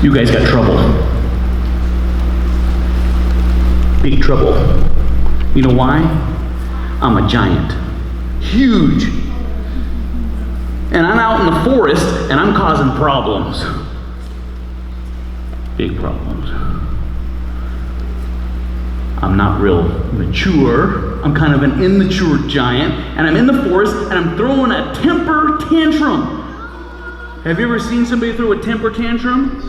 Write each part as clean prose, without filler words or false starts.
You guys got trouble. Big trouble. You know why? I'm a giant. Huge. And I'm out in the forest and I'm causing problems. Big problems. I'm not real mature. I'm kind of an immature giant, and I'm in the forest and I'm throwing a temper tantrum. Have you ever seen somebody throw a temper tantrum?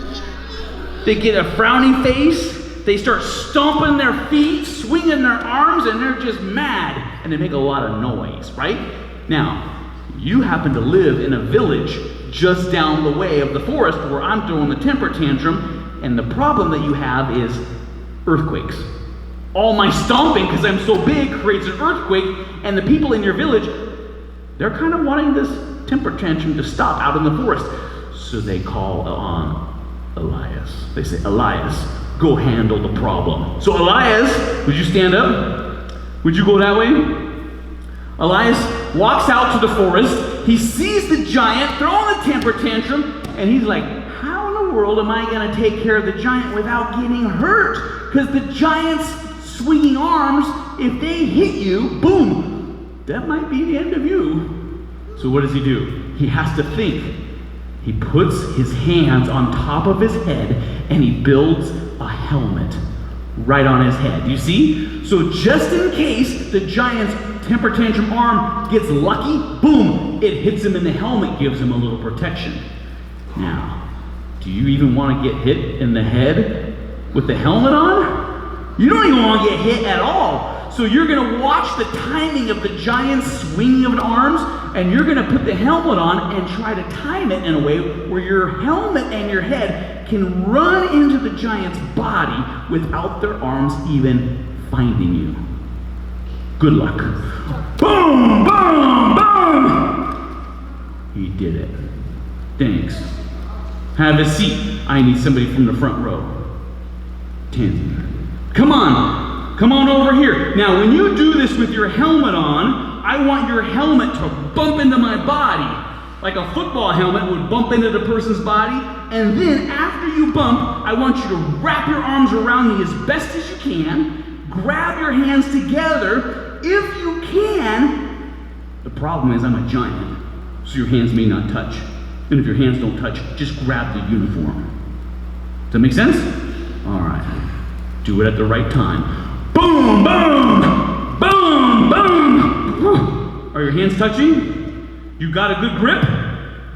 They get a frowny face, they start stomping their feet, swinging their arms, and they're just mad, and they make a lot of noise, right? Now, you happen to live in a village just down the way of the forest where I'm throwing the temper tantrum, and the problem that you have is earthquakes. All my stomping, because I'm so big, creates an earthquake, and the people in your village, they're kind of wanting this temper tantrum to stop out in the forest. So they call on Elias. They say, Elias, go handle the problem. So Elias, would you stand up? Would you go that way? Elias walks out to the forest. He sees the giant throwing the temper tantrum, and he's like, how in the world am I going to take care of the giant without getting hurt? Because the giant's swinging arms, if they hit you, boom, that might be the end of you. So what does he do? He has to think. He puts his hands on top of his head and he builds a helmet right on his head. You see? So just in case the giant's temper tantrum arm gets lucky, boom, it hits him in the helmet, gives him a little protection. Now, do you even want to get hit in the head with the helmet on? You don't even want to get hit at all. So you're going to watch the timing of the giant's swinging of arms, and you're going to put the helmet on and try to time it in a way where your helmet and your head can run into the giant's body without their arms even finding you. Good luck. Boom, boom, boom! He did it. Thanks. Have a seat. I need somebody from the front row. Tansy. Come on over here. Now, when you do this with your helmet on, I want your helmet to bump into my body, like a football helmet would bump into the person's body, and then after you bump, I want you to wrap your arms around me as best as you can, grab your hands together, if you can. The problem is I'm a giant, so your hands may not touch, and if your hands don't touch, just grab the uniform. Does that make sense? All right. Do it at the right time. Boom, boom, boom, boom. Are your hands touching? You got a good grip?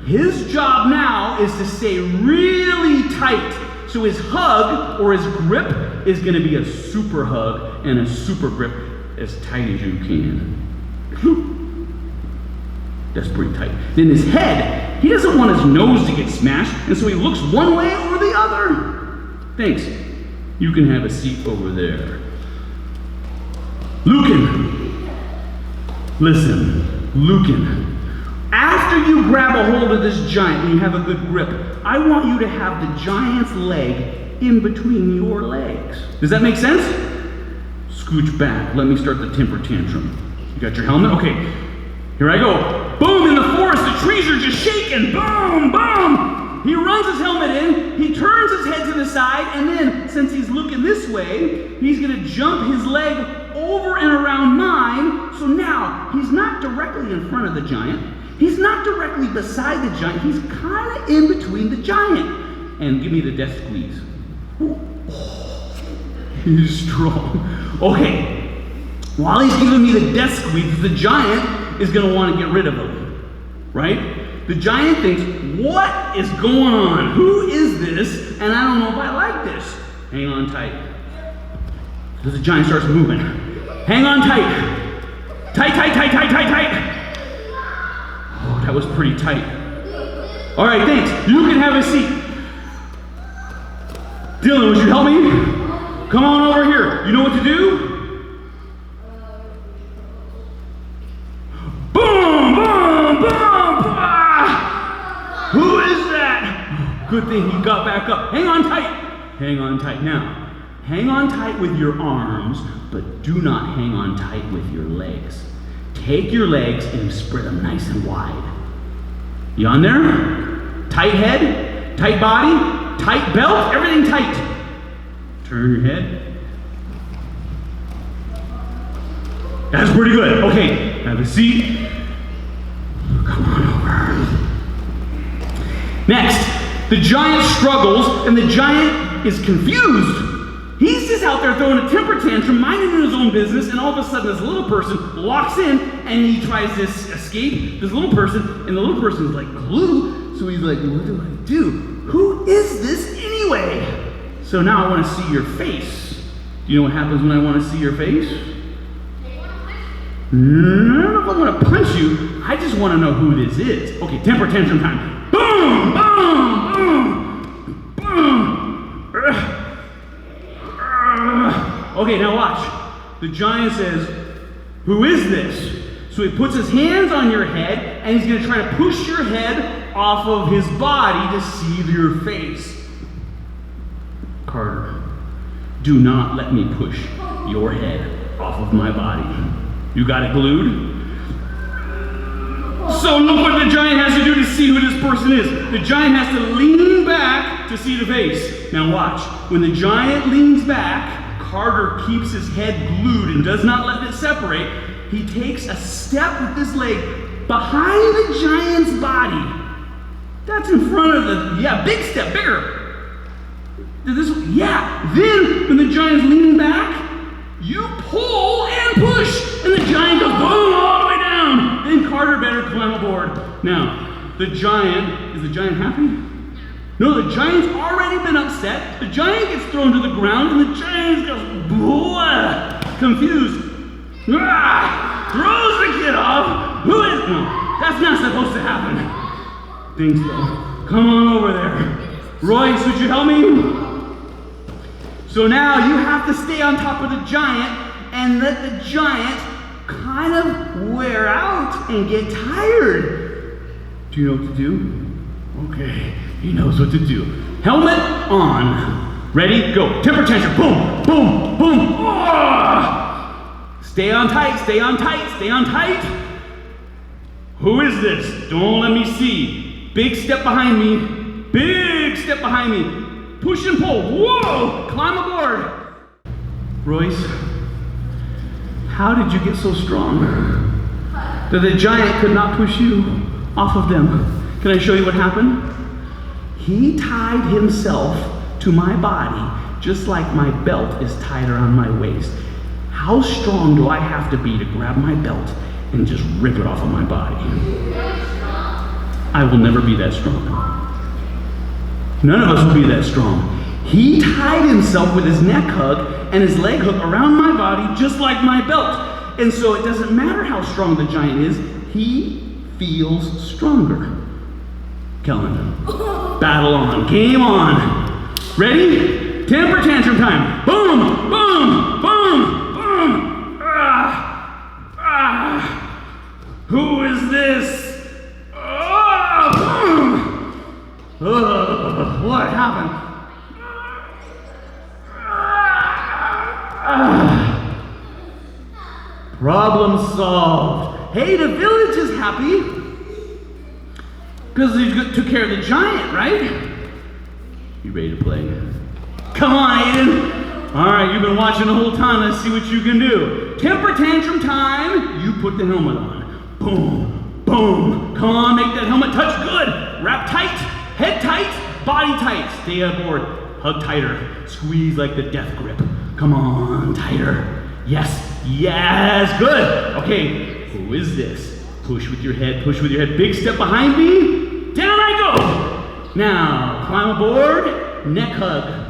His job now is to stay really tight. So his hug or his grip is going to be a super hug and a super grip as tight as you can. That's pretty tight. Then his head, he doesn't want his nose to get smashed, and so he looks one way or the other. Thanks. You can have a seat over there. Lucan, listen, Lucan, after you grab a hold of this giant and you have a good grip, I want you to have the giant's leg in between your legs. Does that make sense? Scooch back. Let me start the temper tantrum. You got your helmet? Okay, here I go. Boom, in the forest, the trees are just shaking. Boom, boom. He runs his helmet in, he turns his head to the side, and then, since he's looking this way, he's going to jump his leg over and around mine. So now, he's not directly in front of the giant. He's not directly beside the giant. He's kind of in between the giant. And give me the death squeeze. Oh, he's strong. Okay, while he's giving me the death squeeze, the giant is going to want to get rid of him, right? The giant thinks, what is going on? Who is this? And I don't know if I like this. Hang on tight. So the giant starts moving. Hang on tight. Tight, tight, tight, tight, tight, tight. Oh, that was pretty tight. All right, thanks. You can have a seat. Dylan, would you help me? Come on over here. You know what to do? Boom, boom, boom. Who is that? Good thing he got back up. Hang on tight. Hang on tight. Now, hang on tight with your arms, but do not hang on tight with your legs. Take your legs and spread them nice and wide. You on there? Tight head, tight body. Tight belt, everything tight. Turn your head. That's pretty good. Okay, have a seat. Come on over. Next, the giant struggles and the giant is confused. He's just out there throwing a temper tantrum, minding his own business, and all of a sudden this little person walks in and he tries to escape this little person, and the little person is like glue. So he's like, what do I do? Who is this anyway? So now I want to see your face. Do you know what happens when I want to see your face? No, I don't know if I want to punch you. I just want to know who this is. Okay, temper tantrum time. Boom, boom, boom, boom. Okay, now watch. The giant says, who is this? So he puts his hands on your head and he's going to try to push your head off of his body to see your face. Carter, do not let me push your head off of my body. You got it glued? So look what the giant has to do to see who this person is. The giant has to lean back to see the face. Now watch. When the giant leans back, Carter keeps his head glued and does not let it separate. He takes a step with his leg behind the giant's body. That's in front of the, big step, bigger. Then when the giant's leaning back, you pull and push, and the giant goes boom all the way down. Then Carter better climb aboard. Now, is the giant happy? No, the giant's already been upset. The giant gets thrown to the ground, and the giant goes blah, confused. Throws the kid off. No, that's not supposed to happen. Thanks, though. Come on over there. Royce, would you help me? So now you have to stay on top of the giant and let the giant kind of wear out and get tired. Do you know what to do? Okay, he knows what to do. Helmet on. Ready? Go. Temper tantrum. Boom, boom, boom. Oh! Stay on tight, stay on tight, stay on tight. Who is this? Don't let me see. Big step behind me. Big step behind me. Push and pull. Whoa! Climb aboard. Royce, how did you get so strong that the giant could not push you off of them? Can I show you what happened? He tied himself to my body just like my belt is tied around my waist. How strong do I have to be to grab my belt and just rip it off of my body? I will never be that strong. None of us will be that strong. He tied himself with his neck hug and his leg hook around my body just like my belt. And so it doesn't matter how strong the giant is, he feels stronger. Kellen, battle on, game on. Ready? Temper tantrum time. Boom, boom, boom, boom. Who is this? What happened? Problem solved. Hey, the village is happy because you took care of the giant, right? You ready to play? Come on, Aiden. All right, you've been watching the whole time. Let's see what you can do. Temper tantrum time. You put the helmet on. Boom, boom. Come on, make that helmet touch good. Wrap tight, head tight, body tight. Stay aboard. Hug tighter. Squeeze like the death grip. Come on, tighter. Yes, yes, good. Okay, who is this? Push with your head, push with your head. Big step behind me. Down I go. Now, climb aboard. Neck hug.